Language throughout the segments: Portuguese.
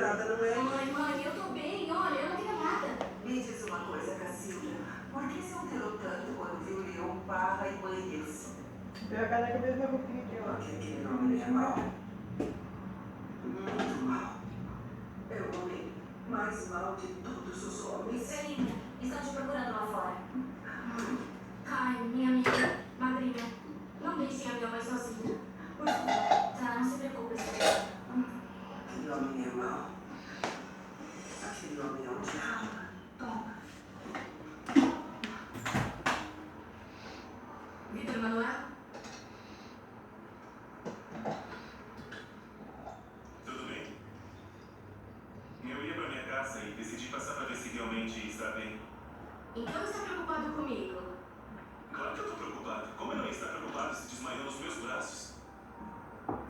nada, não é? Mãe, eu tô bem. Olha, eu não tenho nada. Me diz uma coisa, Cacilda. Por que se alterou tanto quando viu Leon, Barra e Banheiros? Deu a cara com a mesma roupinha que ela. Porque aquele nome é mau. Muito mau. É o homem mais mau de todos os homens. Celina, estão te procurando lá fora. Ai, minha amiga, madrinha, não deixem a minha mãe sozinha. Por favor, tá? Não se preocupe, Celina. Aquele homem é mau. Aquele homem é um diabo. Toma. Vitor Manuel? Tudo bem? Eu ia pra minha casa e decidi passar pra ver se realmente está bem. Então está preocupado comigo? Claro que eu tô preocupado. Como eu não ia estar preocupado se desmaiou nos meus braços?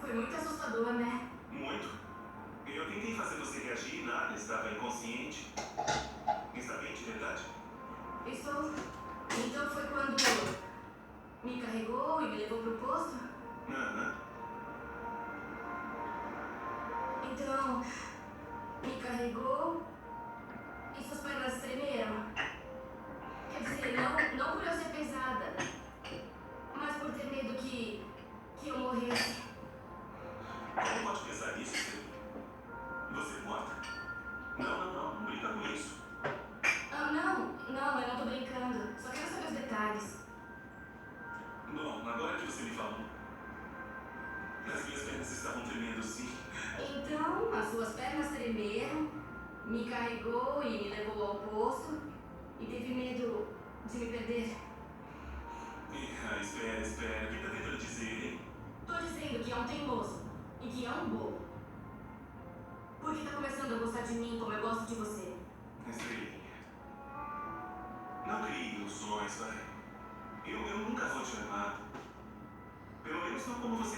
Foi muito assustador, né? Muito. Eu tentei fazer você reagir e nada, estava inconsciente. Está bem de verdade? Estou. Então foi quando me carregou e me levou pro posto? Aham. Então, me carregou e suas pernas tremeram. Quer dizer, não por eu ser pesada, mas por ter medo que eu morresse. Como pode pensar nisso, Cê? Você é morta? Não brinca com isso. Ah, não, eu não tô brincando. Só quero saber os detalhes. Bom, agora que você me falou, as minhas pernas estavam tremendo sim. Então, as suas pernas tremeram, me carregou e me levou ao posto e teve medo de me perder. Espera, o que tá tentando dizer, hein? Tô dizendo que é um teimoso e que é um bobo. Porque tá começando a gostar de mim como eu gosto de você. Estrelinha. Não crie ilusões, vai. Eu nunca vou te amar. Pelo menos não como você